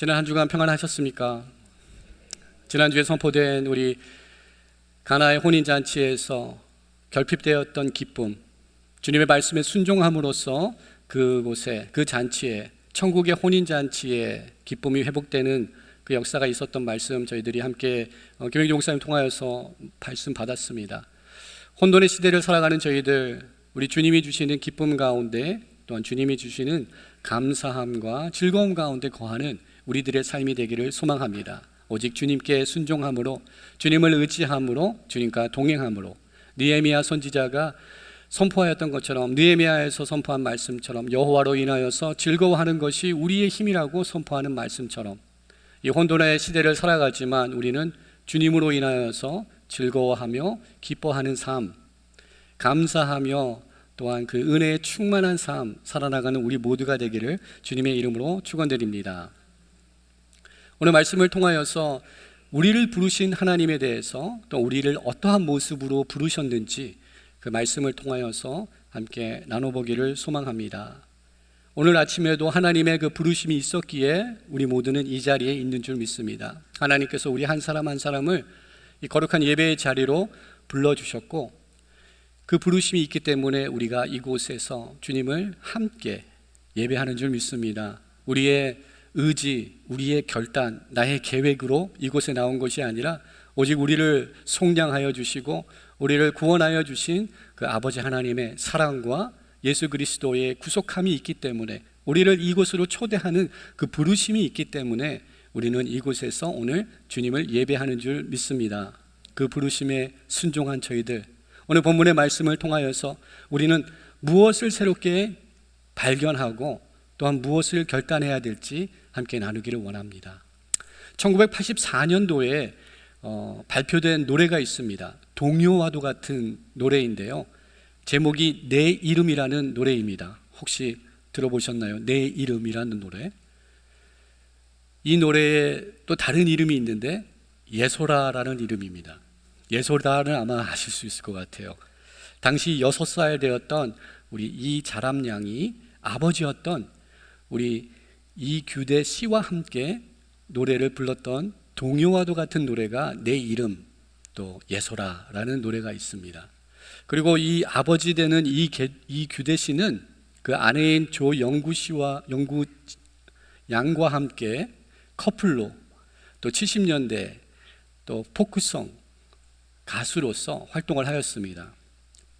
지난 한 주간 평안하셨습니까? 지난주에 선포된 우리 가나의 혼인잔치에서 결핍되었던 기쁨, 주님의 말씀에 순종함으로써 그곳에, 그 잔치에, 천국의 혼인잔치에 기쁨이 회복되는 그 역사가 있었던 말씀 저희들이 함께 김영기 목사님 통하여서 말씀 받았습니다. 혼돈의 시대를 살아가는 저희들, 우리 주님이 주시는 기쁨 가운데 또한 주님이 주시는 감사함과 즐거움 가운데 거하는 우리들의 삶이 되기를 소망합니다. 오직 주님께 순종함으로, 주님을 의지함으로, 주님과 동행함으로, 느헤미야 선지자가 선포하였던 것처럼, 느헤미야에서 선포한 말씀처럼 여호와로 인하여서 즐거워하는 것이 우리의 힘이라고 선포하는 말씀처럼, 이 혼돈의 시대를 살아가지만 우리는 주님으로 인하여서 즐거워하며 기뻐하는 삶, 감사하며 또한 그 은혜에 충만한 삶 살아나가는 우리 모두가 되기를 주님의 이름으로 축원드립니다. 오늘 말씀을 통하여서 우리를 부르신 하나님에 대해서, 또 우리를 어떠한 모습으로 부르셨는지 그 말씀을 통하여서 함께 나눠보기를 소망합니다. 오늘 아침에도 하나님의 그 부르심이 있었기에 우리 모두는 이 자리에 있는 줄 믿습니다. 하나님께서 우리 한 사람 한 사람을 이 거룩한 예배의 자리로 불러주셨고, 그 부르심이 있기 때문에 우리가 이곳에서 주님을 함께 예배하는 줄 믿습니다. 우리의 의지, 우리의 결단, 나의 계획으로 이곳에 나온 것이 아니라 오직 우리를 속량하여 주시고 우리를 구원하여 주신 그 아버지 하나님의 사랑과 예수 그리스도의 구속함이 있기 때문에, 우리를 이곳으로 초대하는 그 부르심이 있기 때문에 우리는 이곳에서 오늘 주님을 예배하는 줄 믿습니다. 그 부르심에 순종한 저희들, 오늘 본문의 말씀을 통하여서 우리는 무엇을 새롭게 발견하고 또한 무엇을 결단해야 될지 함께 나누기를 원합니다. 1984년도에 발표된 노래가 있습니다. 동요와도 같은 노래인데요, 제목이 내 이름이라는 노래입니다. 혹시 들어보셨나요? 내 이름이라는 노래. 이 노래에 또 다른 이름이 있는데 예소라라는 이름입니다. 예소라는 아마 아실 수 있을 것 같아요. 당시 6살 되었던 우리 이자람 양이 아버지였던 우리 이규대 씨와 함께 노래를 불렀던 동요와도 같은 노래가 내 이름, 또 예소라라는 노래가 있습니다. 그리고 이 아버지 되는 이규대 씨는 그 아내인 조영구 씨와 영구 양과 함께 커플로 또 70년대 또 포크송 가수로서 활동을 하였습니다.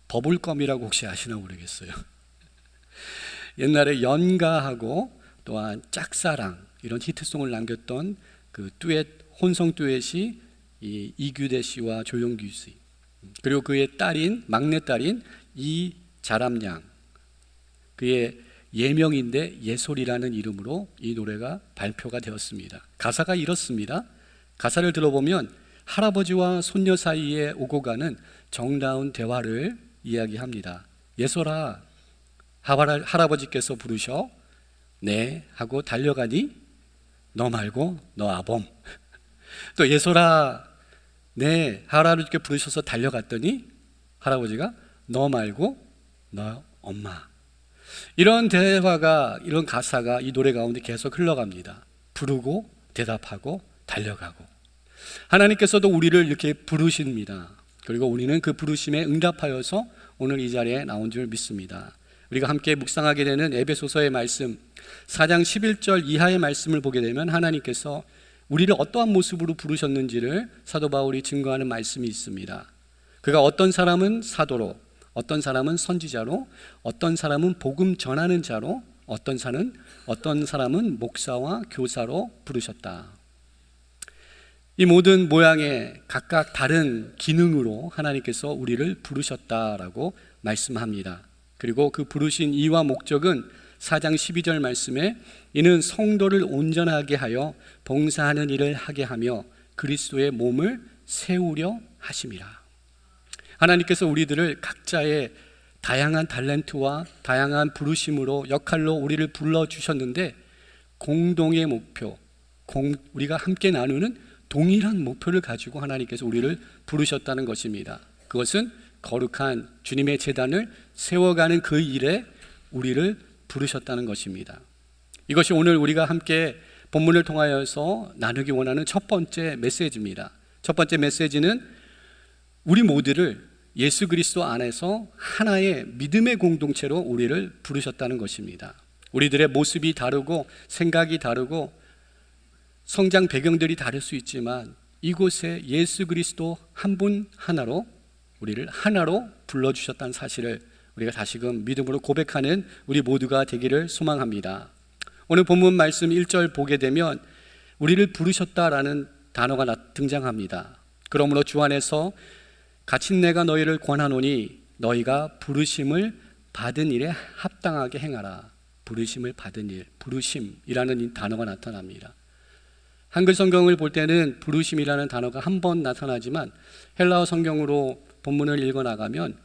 버블껌이라고 혹시 아시나 모르겠어요. 옛날에 연가하고 또한 짝사랑 이런 히트송을 남겼던 그 듀엣, 혼성 듀엣이 이규대 씨와 조영규 씨, 그리고 그의 딸인, 막내딸인 이자람 양, 그의 예명인데 예솔이라는 이름으로 이 노래가 발표가 되었습니다. 가사가 이렇습니다. 가사를 들어보면 할아버지와 손녀 사이에 오고 가는 정다운 대화를 이야기합니다. 예솔아, 할아버지께서 부르셔. 네 하고 달려가니 너 말고 너 아범. 또 예솔아, 네 할아버지께 부르셔서 달려갔더니 할아버지가 너 말고 너 엄마. 이런 대화가, 이런 가사가 이 노래 가운데 계속 흘러갑니다. 부르고 대답하고 달려가고. 하나님께서도 우리를 이렇게 부르십니다. 그리고 우리는 그 부르심에 응답하여서 오늘 이 자리에 나온 줄 믿습니다. 우리가 함께 묵상하게 되는 에베소서의 말씀 4장 11절 이하의 말씀을 보게 되면 하나님께서 우리를 어떠한 모습으로 부르셨는지를 사도 바울이 증거하는 말씀이 있습니다. 그가 어떤 사람은 사도로, 어떤 사람은 선지자로, 어떤 사람은 복음 전하는 자로, 어떤 사람은 목사와 교사로 부르셨다. 이 모든 모양의 각각 다른 기능으로 하나님께서 우리를 부르셨다라고 말씀합니다. 그리고 그 부르신 이유와 목적은 4장 12절 말씀에 이는 성도를 온전하게 하여 봉사하는 일을 하게 하며 그리스도의 몸을 세우려 하심이라. 하나님께서 우리들을 각자의 다양한 탤런트와 다양한 부르심으로 역할로 우리를 불러주셨는데 공동의 목표, 우리가 함께 나누는 동일한 목표를 가지고 하나님께서 우리를 부르셨다는 것입니다. 그것은 거룩한 주님의 제단을 세워가는 그 일에 우리를 부르셨다는 것입니다. 이것이 오늘 우리가 함께 본문을 통하여서 나누기 원하는 첫 번째 메시지입니다. 첫 번째 메시지는 우리 모두를 예수 그리스도 안에서 하나의 믿음의 공동체로 우리를 부르셨다는 것입니다. 우리들의 모습이 다르고 생각이 다르고 성장 배경들이 다를 수 있지만 이곳에 예수 그리스도 한 분 하나로 우리를 하나로 불러주셨다는 사실을 우리가 다시금 믿음으로 고백하는 우리 모두가 되기를 소망합니다. 오늘 본문 말씀 1절 보게 되면 우리를 부르셨다라는 단어가 등장합니다. 그러므로 주 안에서 갇힌 내가 너희를 권하노니 너희가 부르심을 받은 일에 합당하게 행하라. 부르심을 받은 일, 부르심이라는 이 단어가 나타납니다. 한글 성경을 볼 때는 부르심이라는 단어가 한 번 나타나지만 헬라어 성경으로 본문을 읽어 나가면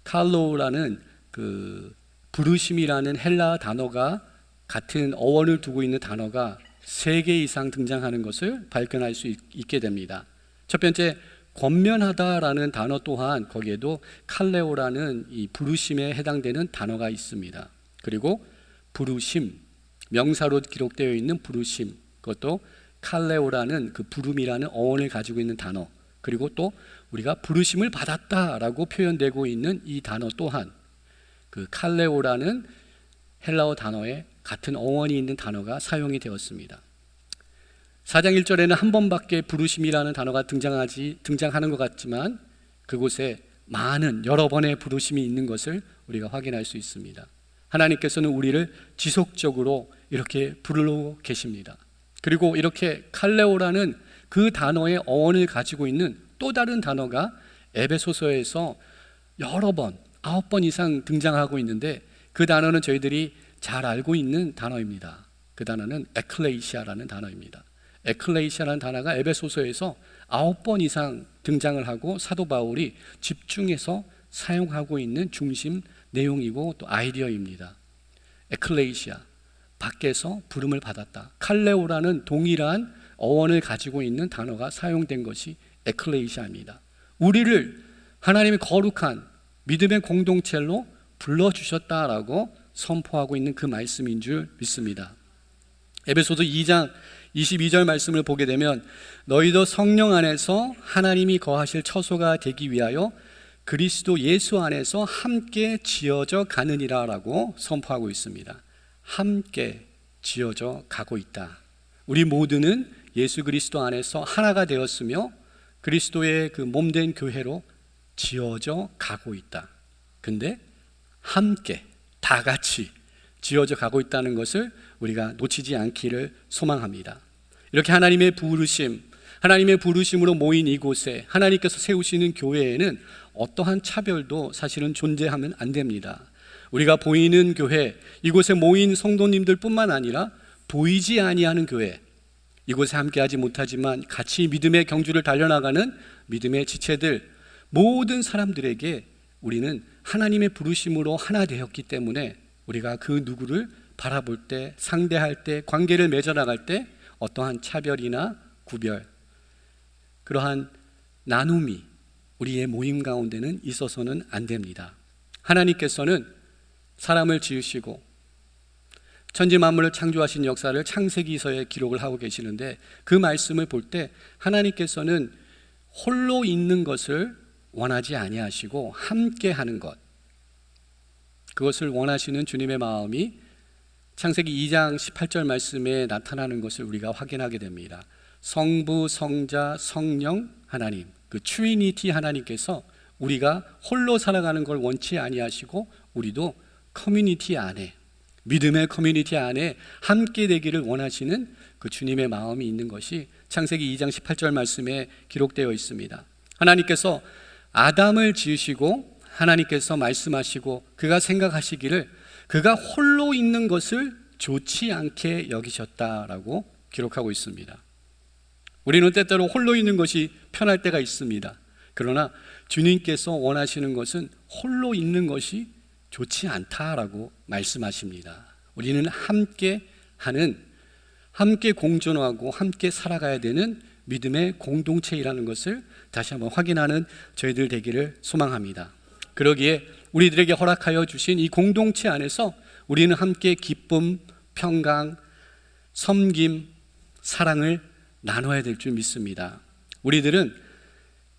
칼로라는 그 부르심이라는 헬라 단어가 같은 어원을 두고 있는 단어가 3개 이상 등장하는 것을 발견할 수 있게 됩니다. 첫 번째, 권면하다라는 단어 또한 거기에도 칼레오라는 이 부르심에 해당되는 단어가 있습니다. 그리고 부르심, 명사로 기록되어 있는 부르심, 그것도 칼레오라는 그 부름이라는 어원을 가지고 있는 단어, 그리고 또 우리가 부르심을 받았다라고 표현되고 있는 이 단어 또한 그 칼레오라는 헬라어 단어에 같은 어원이 있는 단어가 사용이 되었습니다. 4장 1절에는 한 번밖에 부르심이라는 단어가 등장하는 것 같지만 그곳에 많은 여러 번의 부르심이 있는 것을 우리가 확인할 수 있습니다. 하나님께서는 우리를 지속적으로 이렇게 부르고 계십니다. 그리고 이렇게 칼레오라는 그 단어의 어원을 가지고 있는 또 다른 단어가 에베소서에서 여러 번, 9번 이상 등장하고 있는데 그 단어는 저희들이 잘 알고 있는 단어입니다. 그 단어는 에클레이시아라는 단어입니다. 에클레이시아라는 단어가 에베소서에서 9번 이상 등장을 하고 사도 바울이 집중해서 사용하고 있는 중심 내용이고 또 아이디어입니다. 에클레이시아, 밖에서 부름을 받았다. 칼레오라는 동일한 어원을 가지고 있는 단어가 사용된 것이 에클레이시아입니다. 우리를 하나님의 거룩한 믿음의 공동체로 불러주셨다라고 선포하고 있는 그 말씀인 줄 믿습니다. 에베소서 2장 22절 말씀을 보게 되면 너희도 성령 안에서 하나님이 거하실 처소가 되기 위하여 그리스도 예수 안에서 함께 지어져 가느니라 라고 선포하고 있습니다. 함께 지어져 가고 있다. 우리 모두는 예수 그리스도 안에서 하나가 되었으며 그리스도의 그 몸된 교회로 지어져 가고 있다. 근데 함께 다 같이 지어져 가고 있다는 것을 우리가 놓치지 않기를 소망합니다. 이렇게 하나님의 부르심으로 모인 이곳에 하나님께서 세우시는 교회에는 어떠한 차별도 사실은 존재하면 안 됩니다. 우리가 보이는 교회, 이곳에 모인 성도님들 뿐만 아니라 보이지 아니하는 교회, 이곳에 함께하지 못하지만 같이 믿음의 경주를 달려나가는 믿음의 지체들, 모든 사람들에게 우리는 하나님의 부르심으로 하나 되었기 때문에 우리가 그 누구를 바라볼 때, 상대할 때, 관계를 맺어나갈 때 어떠한 차별이나 구별, 그러한 나눔이 우리의 모임 가운데는 있어서는 안 됩니다. 하나님께서는 사람을 지으시고 천지 만물을 창조하신 역사를 창세기서에 기록을 하고 계시는데 그 말씀을 볼 때 하나님께서는 홀로 있는 것을 원하지 아니하시고 함께 하는 것, 그것을 원하시는 주님의 마음이 창세기 2장 18절 말씀에 나타나는 것을 우리가 확인하게 됩니다. 성부, 성자, 성령 하나님, 그 트리니티 하나님께서 우리가 홀로 살아가는 걸 원치 아니하시고 우리도 커뮤니티 안에, 믿음의 커뮤니티 안에 함께 되기를 원하시는 그 주님의 마음이 있는 것이 창세기 2장 18절 말씀에 기록되어 있습니다. 하나님께서 아담을 지으시고 하나님께서 말씀하시고 그가 생각하시기를 그가 홀로 있는 것을 좋지 않게 여기셨다라고 기록하고 있습니다. 우리는 때때로 홀로 있는 것이 편할 때가 있습니다. 그러나 주님께서 원하시는 것은 홀로 있는 것이 좋지 않다라고 말씀하십니다. 우리는 함께 하는, 함께 공존하고 함께 살아가야 되는 믿음의 공동체이라는 것을 다시 한번 확인하는 저희들 되기를 소망합니다. 그러기에 우리들에게 허락하여 주신 이 공동체 안에서 우리는 함께 기쁨, 평강, 섬김, 사랑을 나눠야 될 줄 믿습니다. 우리들은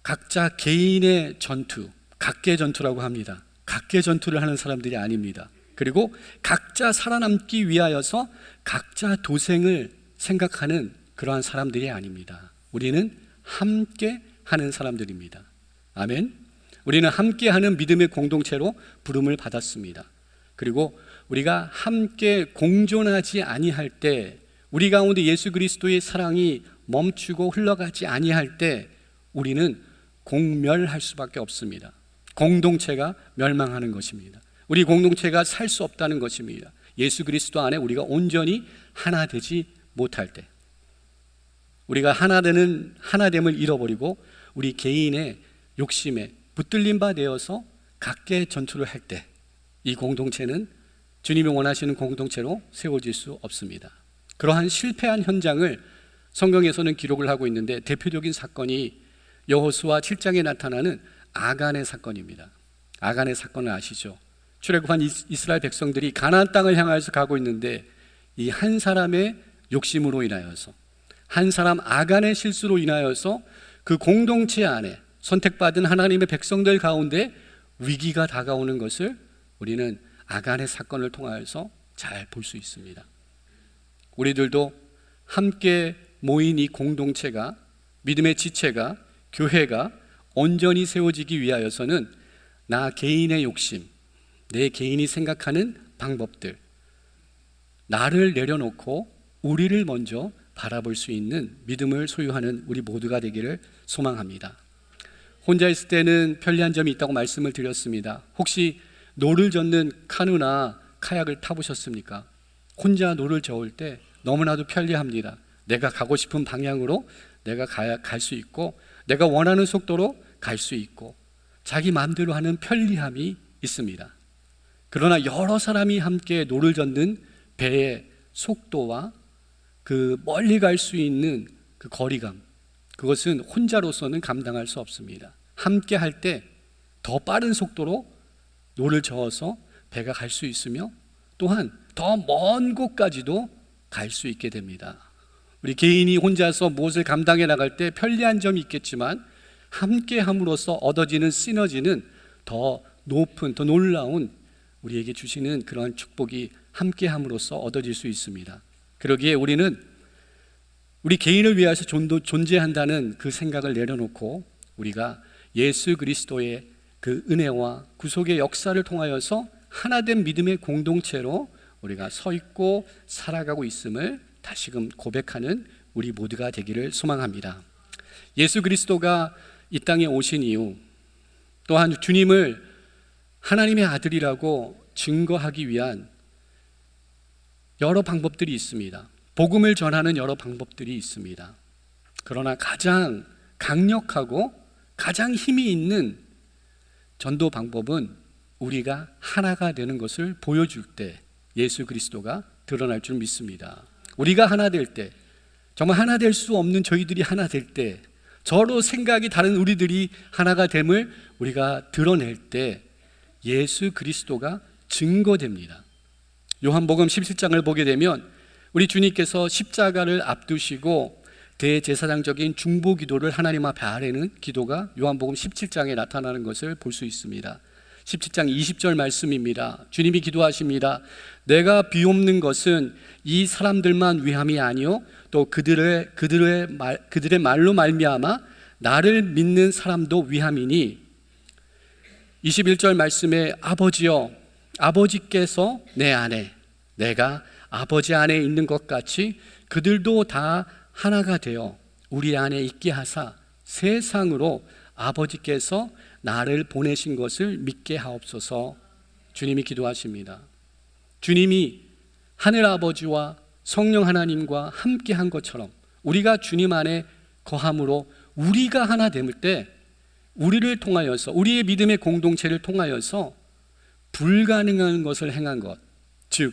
각자 개인의 전투, 각계 전투라고 합니다. 각계 전투를 하는 사람들이 아닙니다. 그리고 각자 살아남기 위하여서 각자 도생을 생각하는 그러한 사람들이 아닙니다. 우리는 함께 하는 사람들입니다. 아멘. 우리는 함께하는 믿음의 공동체로 부름을 받았습니다. 그리고 우리가 함께 공존하지 아니할 때, 우리 가운데 예수 그리스도의 사랑이 멈추고 흘러가지 아니할 때 우리는 공멸할 수밖에 없습니다. 공동체가 멸망하는 것입니다. 우리 공동체가 살 수 없다는 것입니다. 예수 그리스도 안에 우리가 온전히 하나 되지 못할 때, 우리가 하나됨을 잃어버리고 우리 개인의 욕심에 붙들린 바 되어서 각계 전투를 할 때, 이 공동체는 주님이 원하시는 공동체로 세워질 수 없습니다. 그러한 실패한 현장을 성경에서는 기록을 하고 있는데, 대표적인 사건이 여호수아 7장에 나타나는 아간의 사건입니다. 아간의 사건을 아시죠? 출애굽한 이스라엘 백성들이 가나안 땅을 향하여서 가고 있는데, 이 한 사람의 욕심으로 인하여서, 한 사람 아간의 실수로 인하여서 그 공동체 안에 선택받은 하나님의 백성들 가운데 위기가 다가오는 것을 우리는 아간의 사건을 통하여서 잘 볼 수 있습니다. 우리들도 함께 모인 이 공동체가, 믿음의 지체가, 교회가 온전히 세워지기 위하여서는 나 개인의 욕심, 내 개인이 생각하는 방법들, 나를 내려놓고 우리를 먼저 바라볼 수 있는 믿음을 소유하는 우리 모두가 되기를 소망합니다. 혼자 있을 때는 편리한 점이 있다고 말씀을 드렸습니다. 혹시 노를 젓는 카누나 카약을 타보셨습니까? 혼자 노를 저을 때 너무나도 편리합니다. 내가 가고 싶은 방향으로 내가 갈 수 있고, 내가 원하는 속도로 갈 수 있고, 자기 마음대로 하는 편리함이 있습니다. 그러나 여러 사람이 함께 노를 젓는 배의 속도와 그 멀리 갈 수 있는 그 거리감, 그것은 혼자로서는 감당할 수 없습니다. 함께 할 때 더 빠른 속도로 노를 저어서 배가 갈 수 있으며, 또한 더 먼 곳까지도 갈 수 있게 됩니다. 우리 개인이 혼자서 무엇을 감당해 나갈 때 편리한 점이 있겠지만, 함께 함으로써 얻어지는 시너지는 더 높은, 더 놀라운, 우리에게 주시는 그러한 축복이 함께 함으로써 얻어질 수 있습니다. 그러기에 우리는 우리 개인을 위해서 존재한다는 그 생각을 내려놓고, 우리가 예수 그리스도의 그 은혜와 구속의 역사를 통하여서 하나된 믿음의 공동체로 우리가 서 있고 살아가고 있음을 다시금 고백하는 우리 모두가 되기를 소망합니다. 예수 그리스도가 이 땅에 오신 이후, 또한 주님을 하나님의 아들이라고 증거하기 위한 여러 방법들이 있습니다. 복음을 전하는 여러 방법들이 있습니다. 그러나 가장 강력하고 가장 힘이 있는 전도 방법은 우리가 하나가 되는 것을 보여줄 때 예수 그리스도가 드러날 줄 믿습니다. 우리가 하나 될 때, 정말 하나 될 수 없는 저희들이 하나 될 때, 서로 생각이 다른 우리들이 하나가 됨을 우리가 드러낼 때 예수 그리스도가 증거됩니다. 요한복음 17장을 보게 되면 우리 주님께서 십자가를 앞두시고 대제사장적인 중보 기도를 하나님 앞에 아뢰는 기도가 요한복음 17장에 나타나는 것을 볼 수 있습니다. 17장 20절 말씀입니다. 주님이 기도하십니다. 내가 비옵는 것은 이 사람들만 위함이 아니요 또 그들의 말로 말미암아 나를 믿는 사람도 위함이니, 21절 말씀에 아버지여, 아버지께서 내 안에, 내가 아버지 안에 있는 것 같이 그들도 다 하나가 되어 우리 안에 있게 하사 세상으로 아버지께서 나를 보내신 것을 믿게 하옵소서. 주님이 기도하십니다. 주님이 하늘 아버지와 성령 하나님과 함께 한 것처럼 우리가 주님 안에 거함으로 우리가 하나 될 때, 우리를 통하여서, 우리의 믿음의 공동체를 통하여서 불가능한 것을 행한 것, 즉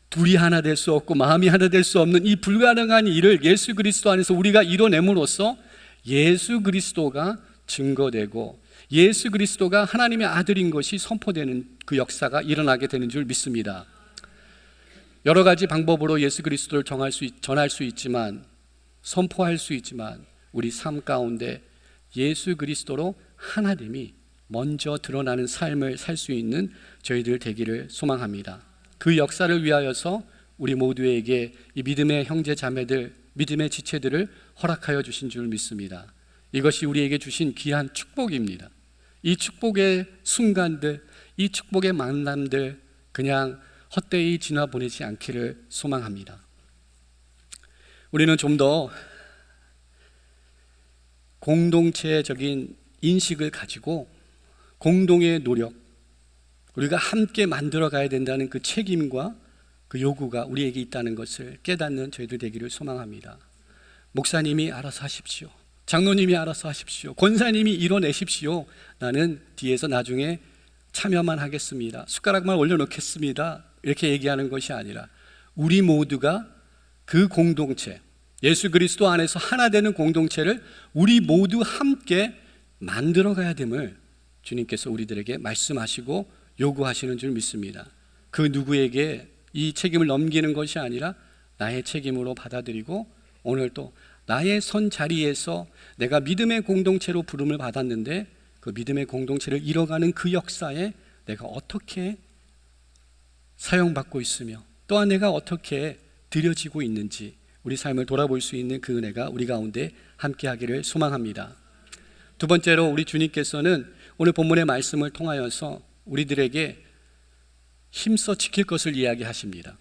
둘이 하나 될 수 없고 마음이 하나 될 수 없는 이 불가능한 일을 예수 그리스도 안에서 우리가 이뤄냄으로써 예수 그리스도가 증거되고 예수 그리스도가 하나님의 아들인 것이 선포되는 그 역사가 일어나게 되는 줄 믿습니다. 여러 가지 방법으로 예수 그리스도를 전할 수 있지만 선포할 수 있지만 우리 삶 가운데 예수 그리스도로 하나됨이 먼저 드러나는 삶을 살 수 있는 저희들 되기를 소망합니다. 그 역사를 위하여서 우리 모두에게 이 믿음의 형제 자매들, 믿음의 지체들을 허락하여 주신 줄 믿습니다. 이것이 우리에게 주신 귀한 축복입니다. 이 축복의 순간들, 이 축복의 만남들 그냥 헛되이 지나보내지 않기를 소망합니다. 우리는 좀 더 공동체적인 인식을 가지고 공동의 노력, 우리가 함께 만들어 가야 된다는 그 책임과 그 요구가 우리에게 있다는 것을 깨닫는 저희들 되기를 소망합니다. 목사님이 알아서 하십시오. 장로님이 알아서 하십시오. 권사님이 이뤄내십시오. 나는 뒤에서 나중에 참여만 하겠습니다. 숟가락만 올려놓겠습니다. 이렇게 얘기하는 것이 아니라 우리 모두가 그 공동체, 예수 그리스도 안에서 하나 되는 공동체를 우리 모두 함께 만들어 가야 됨을 주님께서 우리들에게 말씀하시고 요구하시는 줄 믿습니다. 그 누구에게 이 책임을 넘기는 것이 아니라 나의 책임으로 받아들이고 오늘 또 나의 선 자리에서 내가 믿음의 공동체로 부름을 받았는데 그 믿음의 공동체를 이뤄가는 그 역사에 내가 어떻게 사용받고 있으며 또한 내가 어떻게 드려지고 있는지 우리 삶을 돌아볼 수 있는 그 은혜가 우리 가운데 함께하기를 소망합니다. 두 번째로 우리 주님께서는 오늘 본문의 말씀을 통하여서 우리들에게 힘써 지킬 것을 이야기하십니다.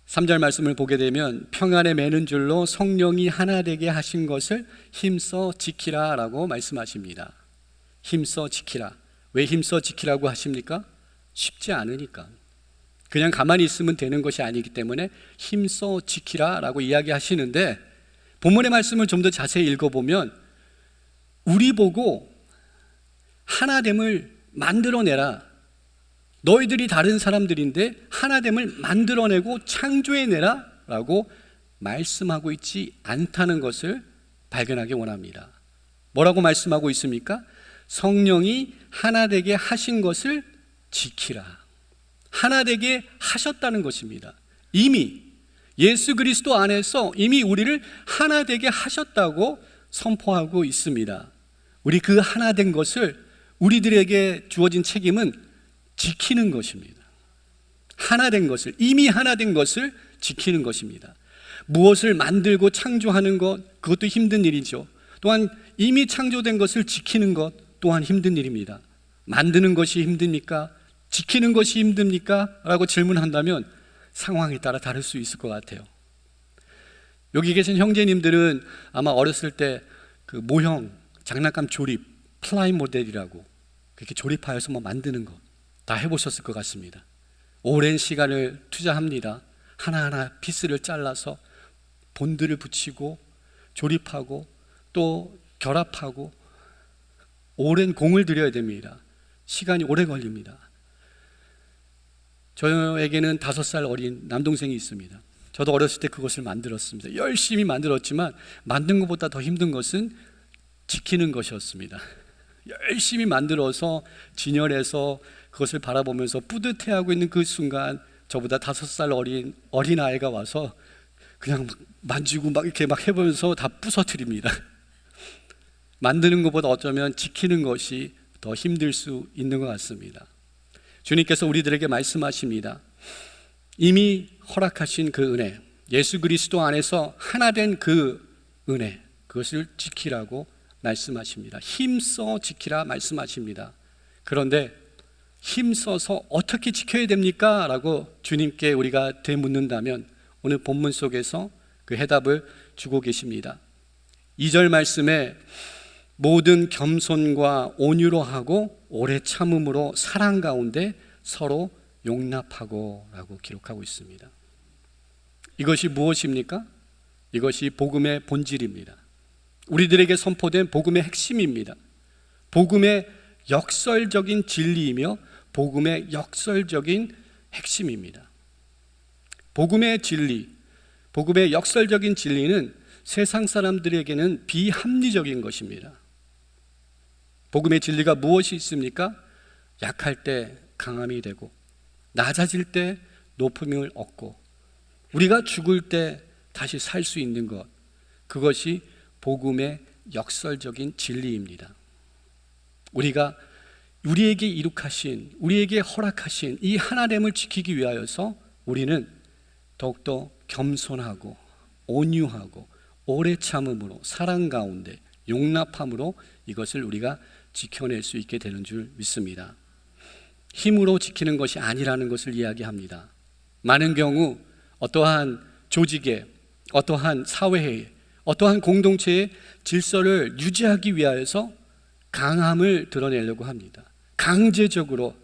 3절 말씀을 보게 되면 평안에 매는 줄로 성령이 하나 되게 하신 것을 힘써 지키라 라고 말씀하십니다. 힘써 지키라. 왜 힘써 지키라고 하십니까? 쉽지 않으니까. 그냥 가만히 있으면 되는 것이 아니기 때문에 힘써 지키라 라고 이야기하시는데 본문의 말씀을 좀 더 자세히 읽어보면 우리 보고 하나됨을 만들어내라. 너희들이 다른 사람들인데 하나됨을 만들어내고 창조해내라 라고 말씀하고 있지 않다는 것을 발견하기 원합니다. 뭐라고 말씀하고 있습니까? 성령이 하나 되게 하신 것을 지키라. 하나 되게 하셨다는 것입니다. 이미 예수 그리스도 안에서 이미 우리를 하나 되게 하셨다고 선포하고 있습니다. 우리 그 하나 된 것을 우리들에게 주어진 책임은 지키는 것입니다. 하나 된 것을, 이미 하나 된 것을 지키는 것입니다. 무엇을 만들고 창조하는 것, 그것도 힘든 일이죠. 또한 이미 창조된 것을 지키는 것 또한 힘든 일입니다. 만드는 것이 힘듭니까? 지키는 것이 힘듭니까? 라고 질문한다면 상황에 따라 다를 수 있을 것 같아요. 여기 계신 형제님들은 아마 어렸을 때 그 모형, 장난감 조립, 플라이 모델이라고 그렇게 조립하여서 뭐 만드는 거 다 해보셨을 것 같습니다. 오랜 시간을 투자합니다. 하나하나 피스를 잘라서 본드를 붙이고 조립하고 또 결합하고 오랜 공을 들여야 됩니다. 시간이 오래 걸립니다. 저에게는 5살 어린 남동생이 있습니다. 저도 어렸을 때 그것을 만들었습니다. 열심히 만들었지만 만든 것보다 더 힘든 것은 지키는 것이었습니다. 열심히 만들어서 진열해서 그것을 바라보면서 뿌듯해하고 있는 그 순간 저보다 5살 어린 아이가 와서 그냥 막 만지고 막 이렇게 막 해보면서 다 부서뜨립니다. 만드는 것보다 어쩌면 지키는 것이 더 힘들 수 있는 것 같습니다. 주님께서 우리들에게 말씀하십니다. 이미 허락하신 그 은혜, 예수 그리스도 안에서 하나 된 그 은혜, 그것을 지키라고 말씀하십니다. 힘써 지키라 말씀하십니다. 그런데 힘써서 어떻게 지켜야 됩니까? 라고 주님께 우리가 되묻는다면 오늘 본문 속에서 그 해답을 주고 계십니다. 2절 말씀에 모든 겸손과 온유로 하고 오래 참음으로 사랑 가운데 서로 용납하고 라고 기록하고 있습니다. 이것이 무엇입니까? 이것이 복음의 본질입니다. 우리들에게 선포된 복음의 핵심입니다. 복음의 역설적인 진리이며 복음의 역설적인 핵심입니다. 복음의 진리, 복음의 역설적인 진리는 세상 사람들에게는 비합리적인 것입니다. 복음의 진리가 무엇이 있습니까? 약할 때 강함이 되고 낮아질 때 높음을 얻고 우리가 죽을 때 다시 살 수 있는 것, 그것이 복음의 역설적인 진리입니다. 우리가 우리에게 이룩하신, 우리에게 허락하신 이 하나됨을 지키기 위하여서 우리는 더욱더 겸손하고 온유하고 오래 참음으로, 사랑 가운데 용납함으로 이것을 우리가 지켜낼 수 있게 되는 줄 믿습니다. 힘으로 지키는 것이 아니라는 것을 이야기합니다. 많은 경우 어떠한 조직에, 어떠한 사회에, 어떠한 공동체의 질서를 유지하기 위하여서 강함을 드러내려고 합니다. 강제적으로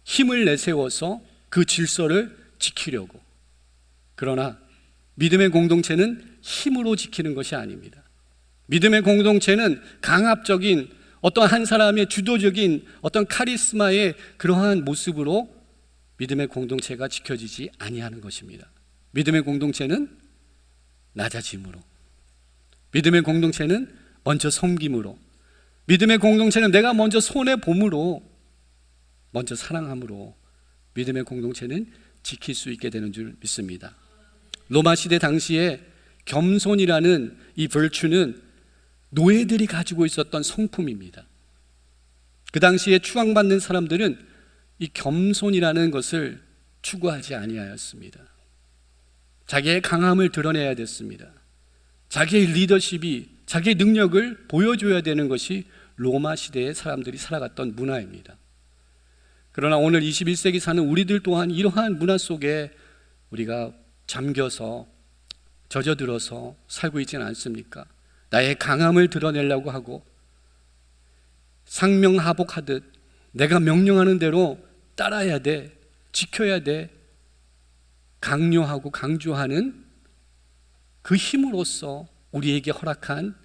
힘을 내세워서 그 질서를 지키려고. 그러나 믿음의 공동체는 힘으로 지키는 것이 아닙니다. 믿음의 공동체는 강압적인 어떤 한 사람의 주도적인 어떤 카리스마의 그러한 모습으로 믿음의 공동체가 지켜지지 아니하는 것입니다. 믿음의 공동체는 낮아짐으로, 믿음의 공동체는 먼저 섬김으로, 믿음의 공동체는 내가 먼저 손해봄으로, 먼저 사랑함으로 믿음의 공동체는 지킬 수 있게 되는 줄 믿습니다. 로마 시대 당시에 겸손이라는 이 virtue는 노예들이 가지고 있었던 성품입니다. 그 당시에 추앙받는 사람들은 이 겸손이라는 것을 추구하지 아니하였습니다. 자기의 강함을 드러내야 됐습니다. 자기의 리더십이, 자기의 능력을 보여줘야 되는 것이 로마 시대의 사람들이 살아갔던 문화입니다. 그러나 오늘 21세기 사는 우리들 또한 이러한 문화 속에 우리가 잠겨서 젖어들어서 살고 있지는 않습니까? 나의 강함을 드러내려고 하고 상명하복하듯 내가 명령하는 대로 따라야 돼, 지켜야 돼, 강요하고 강조하는 그 힘으로써 우리에게 허락한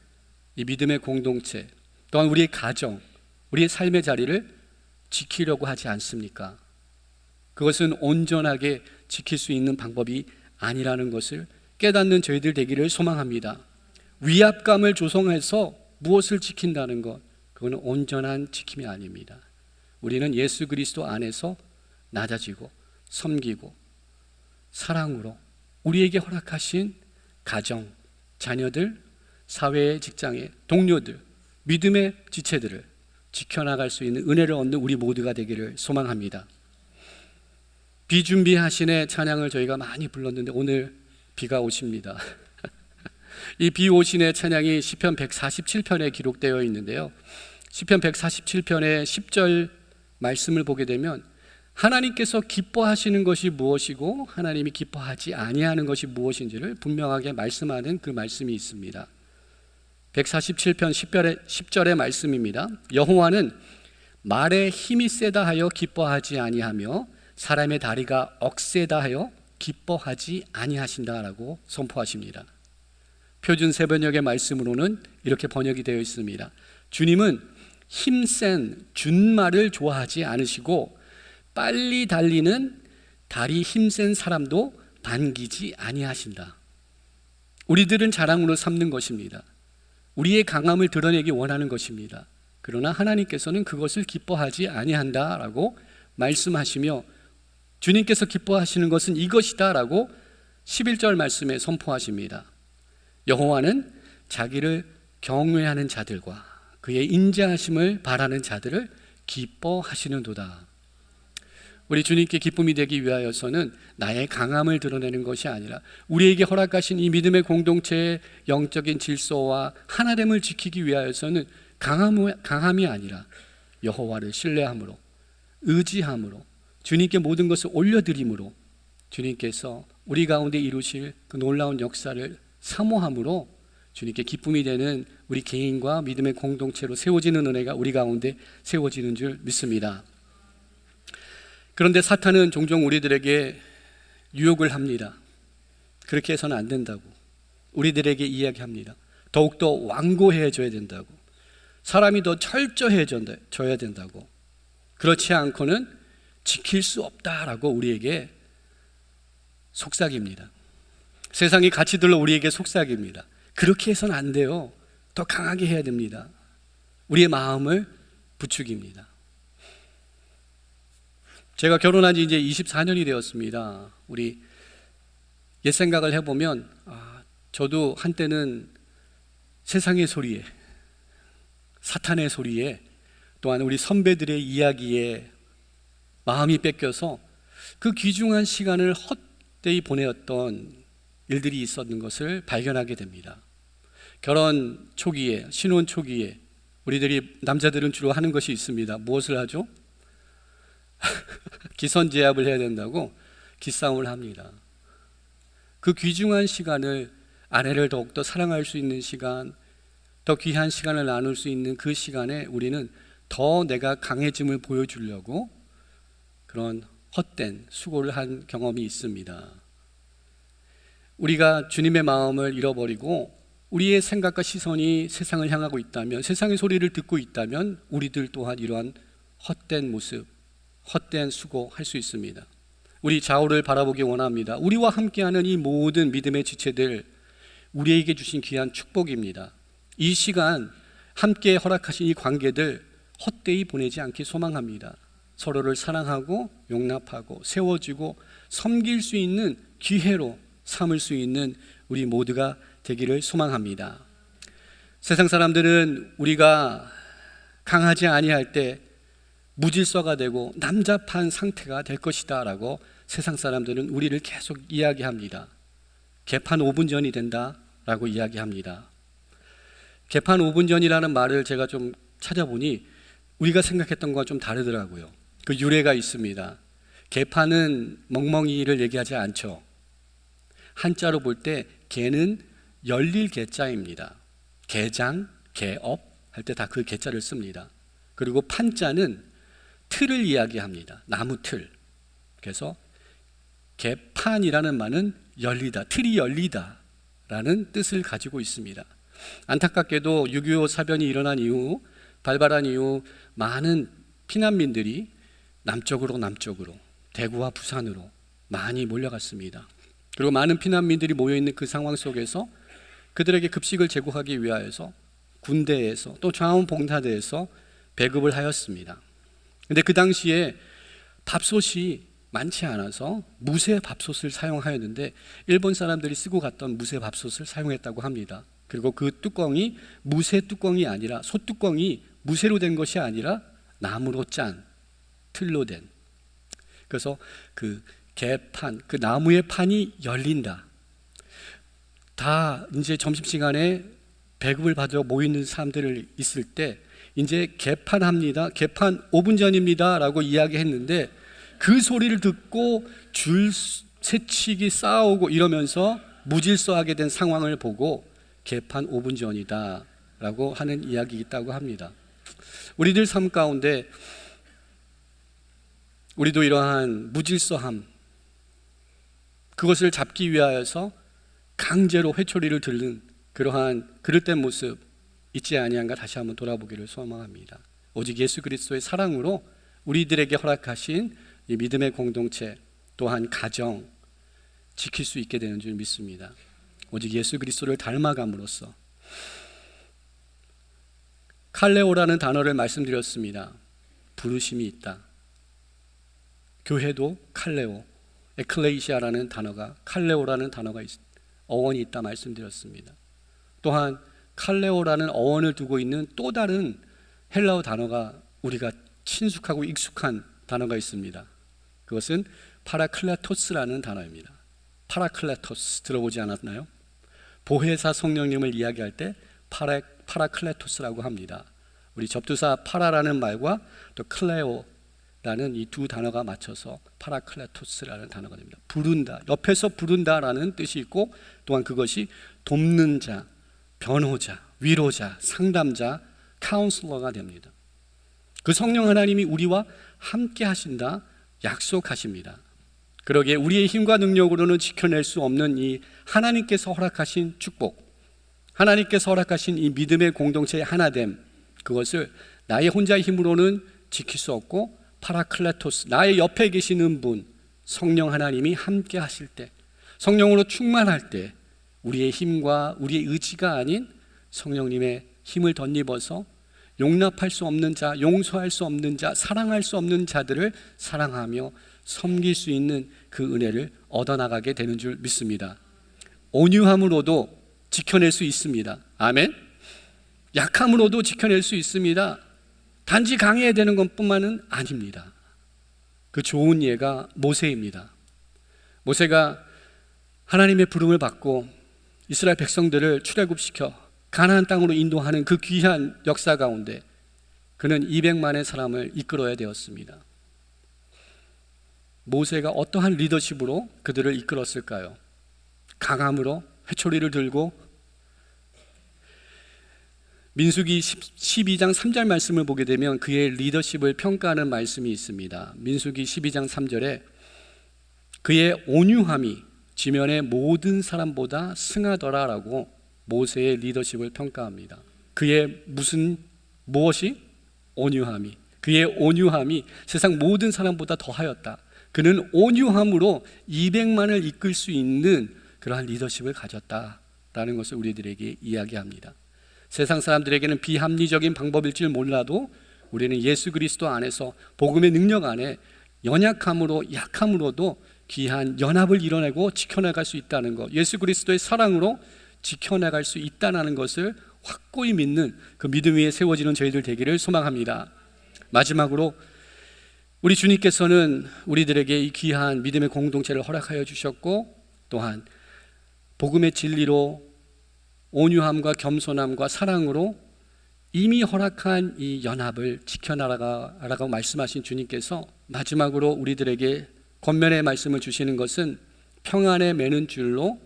이 믿음의 공동체, 또한 우리의 가정, 우리의 삶의 자리를 지키려고 하지 않습니까? 그것은 온전하게 지킬 수 있는 방법이 아니라는 것을 깨닫는 저희들 되기를 소망합니다. 위압감을 조성해서 무엇을 지킨다는 것, 그거는 온전한 지킴이 아닙니다. 우리는 예수 그리스도 안에서 낮아지고 섬기고 사랑으로 우리에게 허락하신 가정, 자녀들, 사회의 직장의 동료들, 믿음의 지체들을 지켜나갈 수 있는 은혜를 얻는 우리 모두가 되기를 소망합니다. 비준비하신의 찬양을 저희가 많이 불렀는데 오늘 비가 오십니다. 이 비 오신의 찬양이 시편 147편에 기록되어 있는데요, 시편 147편의 10절 말씀을 보게 되면 하나님께서 기뻐하시는 것이 무엇이고 하나님이 기뻐하지 아니하는 것이 무엇인지를 분명하게 말씀하는 그 말씀이 있습니다. 147편 10절의 말씀입니다. 여호와는 말에 힘이 세다 하여 기뻐하지 아니하며 사람의 다리가 억세다 하여 기뻐하지 아니하신다라고 선포하십니다. 표준 세번역의 말씀으로는 이렇게 번역이 되어 있습니다. 주님은 힘센 준말을 좋아하지 않으시고 빨리 달리는 다리 힘센 사람도 반기지 아니하신다. 우리들은 자랑으로 삼는 것입니다. 우리의 강함을 드러내기 원하는 것입니다. 그러나 하나님께서는 그것을 기뻐하지 아니한다라고 말씀하시며 주님께서 기뻐하시는 것은 이것이다 라고 11절 말씀에 선포하십니다. 여호와는 자기를 경외하는 자들과 그의 인자하심을 바라는 자들을 기뻐하시는도다. 우리 주님께 기쁨이 되기 위하여서는 나의 강함을 드러내는 것이 아니라 우리에게 허락하신 이 믿음의 공동체의 영적인 질서와 하나됨을 지키기 위하여서는 강함이 아니라 여호와를 신뢰함으로, 의지함으로, 주님께 모든 것을 올려드림으로 주님께서 우리 가운데 이루실 그 놀라운 역사를 사모함으로 주님께 기쁨이 되는 우리 개인과 믿음의 공동체로 세워지는 은혜가 우리 가운데 세워지는 줄 믿습니다. 그런데 사탄은 종종 우리들에게 유혹을 합니다. 그렇게 해서는 안 된다고 우리들에게 이야기합니다. 더욱더 완고해져야 된다고, 사람이 더 철저해져야 된다고, 그렇지 않고는 지킬 수 없다라고 우리에게 속삭입니다. 세상의 가치들로 우리에게 속삭입니다. 그렇게 해서는 안 돼요. 더 강하게 해야 됩니다. 우리의 마음을 부추깁니다. 제가 결혼한 지 이제 24년이 되었습니다. 우리 옛 생각을 해보면 저도 한때는 세상의 소리에, 사탄의 소리에, 또한 우리 선배들의 이야기에 마음이 뺏겨서 그 귀중한 시간을 헛되이 보내었던 일들이 있었는 것을 발견하게 됩니다. 결혼 초기에, 신혼 초기에 우리들이 남자들은 주로 하는 것이 있습니다. 무엇을 하죠? 기선제압을 해야 된다고 기싸움을 합니다. 그 귀중한 시간을, 아내를 더욱더 사랑할 수 있는 시간, 더 귀한 시간을 나눌 수 있는 그 시간에 우리는 더 내가 강해짐을 보여주려고 그런 헛된 수고를 한 경험이 있습니다. 우리가 주님의 마음을 잃어버리고 우리의 생각과 시선이 세상을 향하고 있다면, 세상의 소리를 듣고 있다면 우리들 또한 이러한 헛된 모습, 헛된 수고할 수 있습니다. 우리 좌우를 바라보기 원합니다. 우리와 함께하는 이 모든 믿음의 지체들, 우리에게 주신 귀한 축복입니다. 이 시간 함께 허락하신 이 관계들 헛되이 보내지 않기 소망합니다. 서로를 사랑하고 용납하고 세워주고 섬길 수 있는 기회로 삼을 수 있는 우리 모두가 되기를 소망합니다. 세상 사람들은 우리가 강하지 아니할 때 무질서가 되고 남잡한 상태가 될 것이다 라고 세상 사람들은 우리를 계속 이야기합니다. 개판 5분 전이 된다 라고 이야기합니다. 개판 5분 전이라는 말을 제가 좀 찾아보니 우리가 생각했던 것과 좀 다르더라고요. 그 유래가 있습니다. 개판은 멍멍이를 얘기하지 않죠. 한자로 볼 때 개는 열릴 개자입니다. 개장, 개업 할 때 다 그 개자를 씁니다. 그리고 판자는 틀을 이야기합니다. 나무 틀. 그래서 개판이라는 말은 열리다, 틀이 열리다 라는 뜻을 가지고 있습니다. 안타깝게도 6.25 사변이 일어난 이후, 발발한 이후 많은 피난민들이 남쪽으로 대구와 부산으로 많이 몰려갔습니다. 그리고 많은 피난민들이 모여있는 그 상황 속에서 그들에게 급식을 제공하기 위하여서 군대에서 또 자원봉사대에서 배급을 하였습니다. 그런데 그 당시에 밥솥이 많지 않아서 무쇠 밥솥을 사용하였는데 일본 사람들이 쓰고 갔던 무쇠 밥솥을 사용했다고 합니다. 그리고 그 뚜껑이 무쇠 뚜껑이 아니라, 솥뚜껑이 무쇠로 된 것이 아니라 나무로 짠, 틀로 된, 그래서 그 개판, 그 나무의 판이 열린다. 다 이제 점심시간에 배급을 받으러 모이는 사람들을 있을 때 이제 개판합니다, 개판 5분 전입니다 라고 이야기했는데 그 소리를 듣고 줄 세치기 싸우고 이러면서 무질서하게 된 상황을 보고 개판 5분 전이다 라고 하는 이야기가 있다고 합니다. 우리들 삶 가운데 우리도 이러한 무질서함, 그것을 잡기 위하여서 강제로 회초리를 들는 그러한 그릇된 모습 있지 아니한가 다시 한번 돌아보기를 소망합니다. 오직 예수 그리스도의 사랑으로 우리들에게 허락하신 이 믿음의 공동체, 또한 가정 지킬 수 있게 되는 줄 믿습니다. 오직 예수 그리스도를 닮아감으로써. 칼레오라는 단어를 말씀드렸습니다. 부르심이 있다. 교회도 칼레오, 에클레이시아라는 단어가, 칼레오라는 단어가 어원이 있다 말씀드렸습니다. 또한 칼레오라는 어원을 두고 있는 또 다른 헬라어 단어가 우리가 친숙하고 익숙한 단어가 있습니다. 그것은 파라클레토스라는 단어입니다. 파라클레토스 들어보지 않았나요? 보혜사 성령님을 이야기할 때 파라클레토스라고 합니다. 우리 접두사 파라라는 말과 또 클레오라는 이 두 단어가 맞춰서 파라클레토스라는 단어가 됩니다. 부른다, 옆에서 부른다라는 뜻이 있고, 또한 그것이 돕는 자, 변호자, 위로자, 상담자, 카운슬러가 됩니다. 그 성령 하나님이 우리와 함께 하신다 약속하십니다. 그러기에 우리의 힘과 능력으로는 지켜낼 수 없는 이 하나님께서 허락하신 축복, 하나님께서 허락하신 이 믿음의 공동체의 하나됨, 그것을 나의 혼자의 힘으로는 지킬 수 없고 파라클레토스, 나의 옆에 계시는 분, 성령 하나님이 함께 하실 때, 성령으로 충만할 때 우리의 힘과 우리의 의지가 아닌 성령님의 힘을 덧입어서 용납할 수 없는 자, 용서할 수 없는 자, 사랑할 수 없는 자들을 사랑하며 섬길 수 있는 그 은혜를 얻어나가게 되는 줄 믿습니다. 온유함으로도 지켜낼 수 있습니다. 아멘. 약함으로도 지켜낼 수 있습니다. 단지 강해야 되는 것뿐만은 아닙니다. 그 좋은 예가 모세입니다. 모세가 하나님의 부름을 받고 이스라엘 백성들을 출애굽시켜 가나안 땅으로 인도하는 그 귀한 역사 가운데 그는 200만의 사람을 이끌어야 되었습니다. 모세가 어떠한 리더십으로 그들을 이끌었을까요? 강함으로 회초리를 들고. 민수기 12장 3절 말씀을 보게 되면 그의 리더십을 평가하는 말씀이 있습니다. 민수기 12장 3절에 그의 온유함이 지면의 모든 사람보다 승하더라라고 모세의 리더십을 평가합니다. 그의 무엇이? 온유함이. 그의 온유함이 세상 모든 사람보다 더하였다. 그는 온유함으로 200만을 이끌 수 있는 그러한 리더십을 가졌다라는 것을 우리들에게 이야기합니다. 세상 사람들에게는 비합리적인 방법일지 몰라도 우리는 예수 그리스도 안에서 복음의 능력 안에 연약함으로 약함으로도 귀한 연합을 이뤄내고 지켜나갈 수 있다는 것, 예수 그리스도의 사랑으로 지켜나갈 수 있다는 것을 확고히 믿는 그 믿음 위에 세워지는 저희들 되기를 소망합니다. 마지막으로 우리 주님께서는 우리들에게 이 귀한 믿음의 공동체를 허락하여 주셨고 또한 복음의 진리로 온유함과 겸손함과 사랑으로 이미 허락한 이 연합을 지켜나가라고 말씀하신 주님께서 마지막으로 우리들에게 권면의 말씀을 주시는 것은 평안에 매는 줄로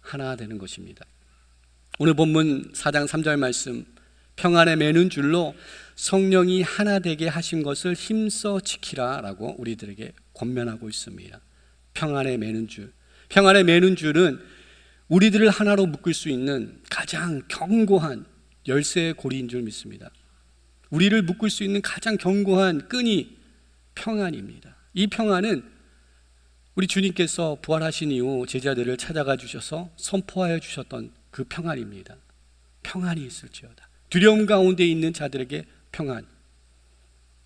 하나 되는 것입니다. 오늘 본문 4장 3절 말씀, 평안에 매는 줄로 성령이 하나 되게 하신 것을 힘써 지키라 라고 우리들에게 권면하고 있습니다. 평안에 매는 줄. 평안에 매는 줄은 우리들을 하나로 묶을 수 있는 가장 견고한 열쇠의 고리인 줄 믿습니다. 우리를 묶을 수 있는 가장 견고한 끈이 평안입니다. 이 평안은 우리 주님께서 부활하신 이후 제자들을 찾아가 주셔서 선포하여 주셨던 그 평안입니다. 평안이 있을지어다. 두려움 가운데 있는 자들에게 평안.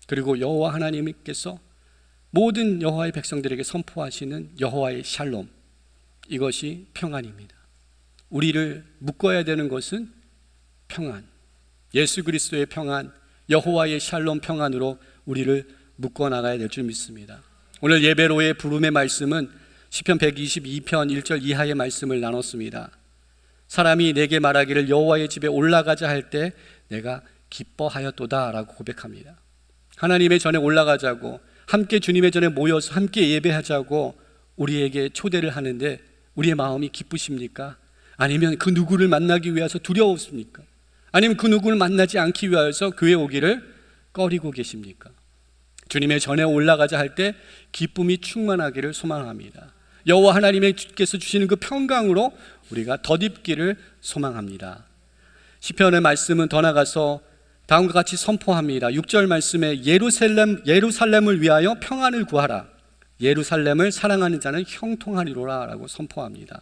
그리고 여호와 하나님께서 모든 여호와의 백성들에게 선포하시는 여호와의 샬롬. 이것이 평안입니다. 우리를 묶어야 되는 것은 평안, 예수 그리스도의 평안, 여호와의 샬롬 평안으로 우리를 묶어 나가야 될 줄 믿습니다. 오늘 예배로의 부름의 말씀은 시편 122편 1절 이하의 말씀을 나눴습니다. 사람이 내게 말하기를 여호와의 집에 올라가자 할 때 내가 기뻐하였도다 라고 고백합니다. 하나님의 전에 올라가자고, 함께 주님의 전에 모여서 함께 예배하자고 우리에게 초대를 하는데 우리의 마음이 기쁘십니까? 아니면 그 누구를 만나기 위해서 두려웠습니까? 아니면 그 누구를 만나지 않기 위해서 교회 오기를 꺼리고 계십니까? 주님의 전에 올라가자 할 때 기쁨이 충만하기를 소망합니다. 여호와 하나님께서 주시는 그 평강으로 우리가 덧입기를 소망합니다. 시편의 말씀은 더 나가서 다음과 같이 선포합니다. 6절 말씀에 예루살렘을 위하여 평안을 구하라. 예루살렘을 사랑하는 자는 형통하리로라 라고 선포합니다.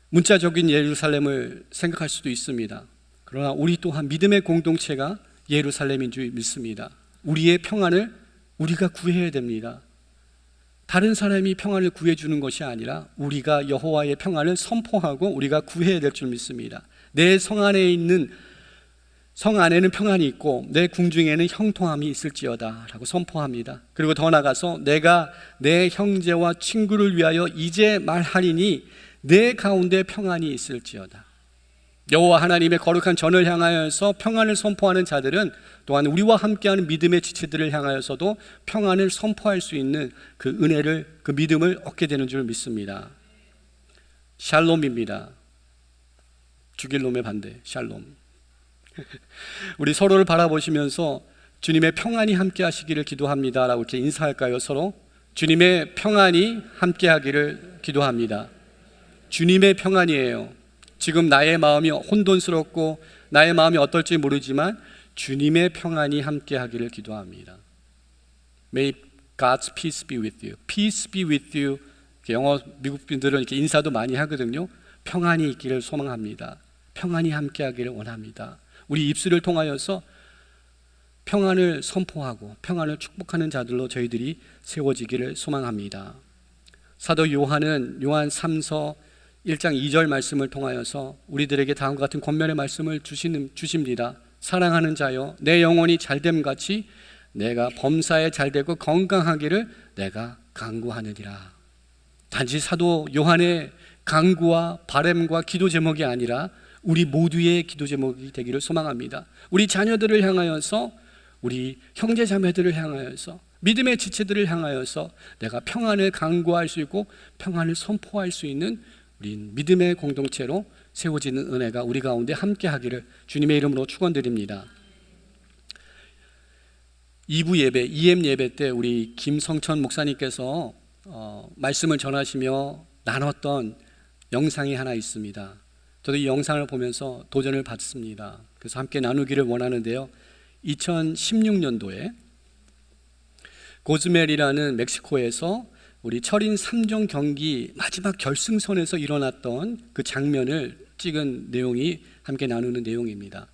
문자적인 예루살렘을 생각할 수도 있습니다. 그러나 우리 또한 믿음의 공동체가 예루살렘인 줄 믿습니다. 우리의 평안을 우리가 구해야 됩니다. 다른 사람이 평안을 구해주는 것이 아니라 우리가 여호와의 평안을 선포하고 우리가 구해야 될 줄 믿습니다. 내 성 안에는 평안이 있고 내 궁중에는 형통함이 있을지어다 라고 선포합니다. 그리고 더 나가서 내가 내 형제와 친구를 위하여 이제 말하리니 내 가운데 평안이 있을지어다. 여호와 하나님의 거룩한 전을 향하여서 평안을 선포하는 자들은 또한 우리와 함께하는 믿음의 지체들을 향하여서도 평안을 선포할 수 있는 그 은혜를, 그 믿음을 얻게 되는 줄 믿습니다. 샬롬입니다. 죽일 놈의 반대, 샬롬. 우리 서로를 바라보시면서 주님의 평안이 함께 하시기를 기도합니다 라고 이렇게 인사할까요? 서로 주님의 평안이 함께 하기를 기도합니다. 주님의 평안이에요. 지금 나의 마음이 혼돈스럽고 나의 마음이 어떨지 모르지만 주님의 평안이 함께 하기를 기도합니다. May God's peace be with you. Peace be with you. 영어 미국 분들은 이렇게 인사도 많이 하거든요. 평안이 있기를 소망합니다. 평안이 함께 하기를 원합니다. 우리 입술을 통하여서 평안을 선포하고 평안을 축복하는 자들로 저희들이 세워지기를 소망합니다. 사도 요한은 요한 3서 1장 2절 말씀을 통하여서 우리들에게 다음과 같은 권면의 말씀을 주십니다. 사랑하는 자여, 내 영혼이 잘됨같이 내가 범사에 잘되고 건강하기를 내가 간구하느니라. 단지 사도 요한의 간구와 바램과 기도 제목이 아니라 우리 모두의 기도 제목이 되기를 소망합니다. 우리 자녀들을 향하여서, 우리 형제 자매들을 향하여서, 믿음의 지체들을 향하여서 내가 평안을 간구할 수 있고 평안을 선포할 수 있는 우리 믿음의 공동체로 세워지는 은혜가 우리 가운데 함께 하기를 주님의 이름으로 축원드립니다. 2부 예배, EM 예배 때 우리 김성천 목사님께서 말씀을 전하시며 나눴던 영상이 하나 있습니다. 저도 이 영상을 보면서 도전을 받습니다. 그래서 함께 나누기를 원하는데요. 2016년도에 고즈멜이라는 멕시코에서 우리 철인 3종 경기 마지막 결승선에서 일어났던 그 장면을 찍은 내용이 함께 나누는 내용입니다.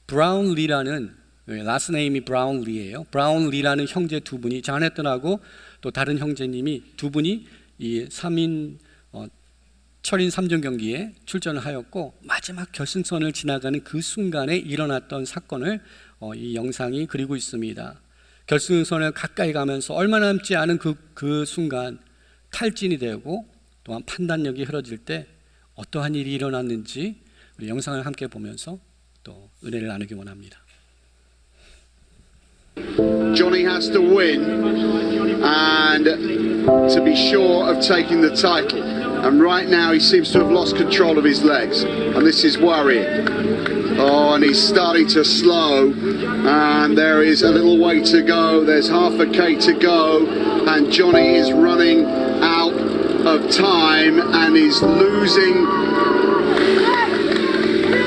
브라운 리라는, 라스트 네임이 브라운 리예요. 브라운 리라는 형제 두 분이, 자네턴하고 또 다른 형제님이 두 분이 이 3인 철인 3종 경기에 출전을 하였고 마지막 결승선을 지나가는 그 순간에 일어났던 사건을 이 영상이 그리고 있습니다. 결승선을 가까이 가면서 얼마 남지 않은 그 순간 탈진이 되고 또한 판단력이 흐려질 때 어떠한 일이 일어났는지 우리 영상을 함께 보면서 또 은혜를 나누기 원합니다. Johnny has to win and to be sure of taking the title. And right now he seems to have lost control of his legs, and this is worrying. Oh, and he's starting to slow, and there is a little way to go. There's half a K to go, and Johnny is running out of time, and he's losing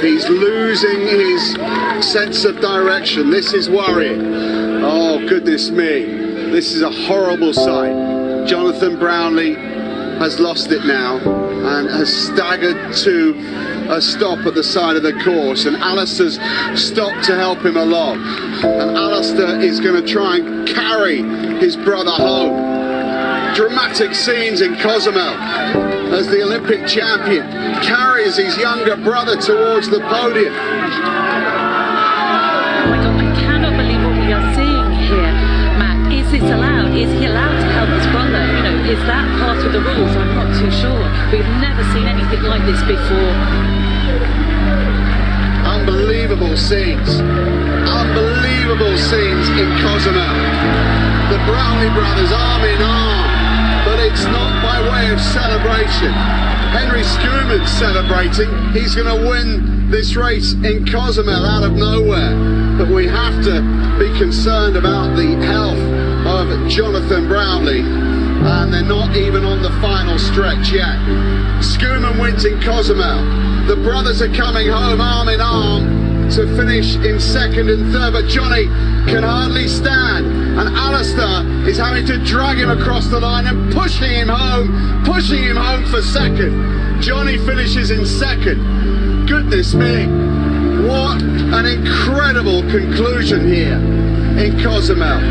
his sense of direction. This is worrying. Oh, goodness me. This is a horrible sight. Jonathan Brownlee has lost it now and has staggered to a stop at the side of the course, and Alistair's stopped to help him along, and Alistair is going to try and carry his brother home. Dramatic scenes in Cozumel as the Olympic champion carries his younger brother towards the podium. Oh my God, I cannot believe what we are seeing here, Matt. Is this allowed? Is he allowed to help his brother? You know, is that part of the rules? I'm not too sure. We've never seen anything like this before. Unbelievable scenes. Unbelievable scenes in Cozumel. The Brownlee brothers arm in arm, but it's not by way of celebration. Henry Schoeman's celebrating. He's going to win this race in Cozumel out of nowhere. But we have to be concerned about the health of Jonathan Brownlee, and they're not even on the final stretch yet. Schoeman wins in Cozumel. The brothers are coming home arm in arm to finish in second and third, but Johnny can hardly stand, and Alistair is having to drag him across the line and pushing him home for second. Johnny finishes in second. Goodness me, what an incredible conclusion here in Cozumel.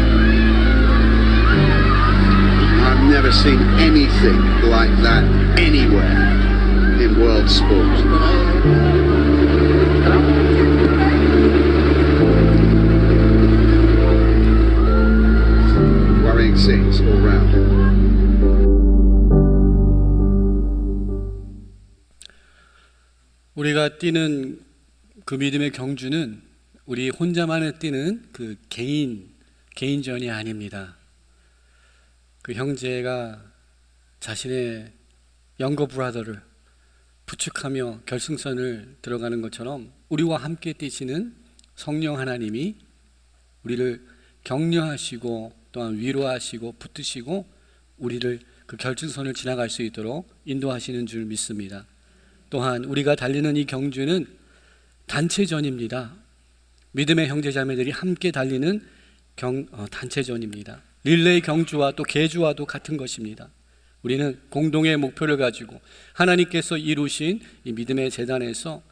I've never seen anything like that anywhere in world sport. Worrying scenes all round. 우리가 뛰는 그 믿음의 경주는 우리 혼자만을 뛰는 그 개인전이 아닙니다. 그 형제가 자신의 영거 브라더를 부축하며 결승선을 들어가는 것처럼 우리와 함께 뛰시는 성령 하나님이 우리를 격려하시고 또한 위로하시고 붙드시고 우리를 그 결승선을 지나갈 수 있도록 인도하시는 줄 믿습니다. 또한 우리가 달리는 이 경주는 단체전입니다. 믿음의 형제자매들이 함께 달리는 단체전입니다. 릴레이 경주와 또 계주와도 같은 것입니다. 우리는 공동의 목표를 가지고 하나님께서 이루신 이 믿음의 재단에서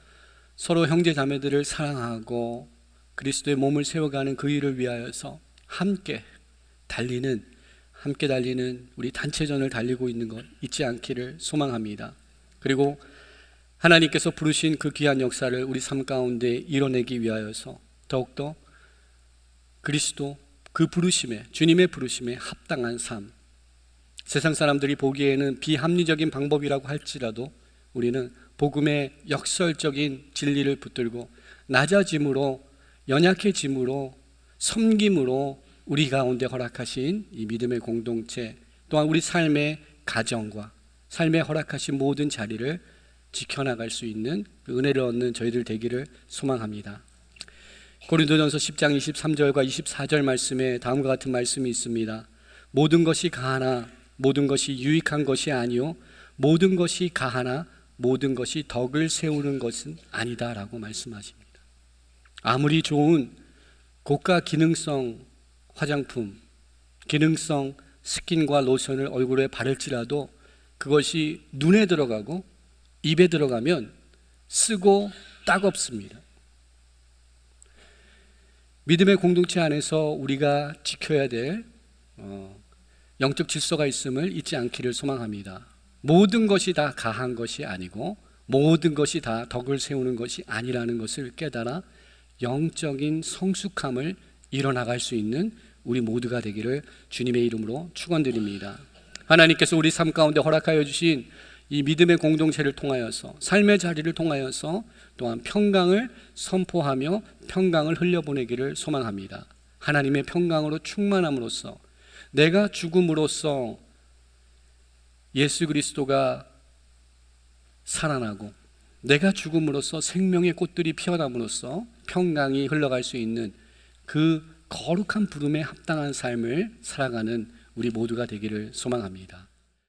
서로 형제자매들을 사랑하고 그리스도의 몸을 세워가는 그 일을 위하여서 함께 달리는 우리 단체전을 달리고 있는 것 잊지 않기를 소망합니다. 그리고 하나님께서 부르신 그 귀한 역사를 우리 삶 가운데 이뤄내기 위하여서 더욱더 그리스도 그 부르심에, 주님의 부르심에 합당한 삶, 세상 사람들이 보기에는 비합리적인 방법이라고 할지라도 우리는 복음의 역설적인 진리를 붙들고 낮아짐으로, 연약해짐으로, 섬김으로 우리 가운데 허락하신 이 믿음의 공동체, 또한 우리 삶의 가정과 삶에 허락하신 모든 자리를 지켜나갈 수 있는 그 은혜를 얻는 저희들 되기를 소망합니다. 고린도전서 10장 23절과 24절 말씀에 다음과 같은 말씀이 있습니다. 모든 것이 가하나 모든 것이 유익한 것이 아니요 모든 것이 가하나 모든 것이 덕을 세우는 것은 아니다 라고 말씀하십니다. 아무리 좋은 고가 기능성 화장품, 기능성 스킨과 로션을 얼굴에 바를지라도 그것이 눈에 들어가고 입에 들어가면 쓰고 따갑습니다. 믿음의 공동체 안에서 우리가 지켜야 될 영적 질서가 있음을 잊지 않기를 소망합니다. 모든 것이 다 가한 것이 아니고 모든 것이 다 덕을 세우는 것이 아니라는 것을 깨달아 영적인 성숙함을 이뤄나갈 수 있는 우리 모두가 되기를 주님의 이름으로 축원드립니다. 하나님께서 우리 삶 가운데 허락하여 주신 이 믿음의 공동체를 통하여서, 삶의 자리를 통하여서 또한 평강을 선포하며 평강을 흘려보내기를 소망합니다. 하나님의 평강으로 충만함으로써, 내가 죽음으로써 예수 그리스도가 살아나고 내가 죽음으로써 생명의 꽃들이 피어남으로써 평강이 흘러갈 수 있는 그 거룩한 부름에 합당한 삶을 살아가는 우리 모두가 되기를 소망합니다.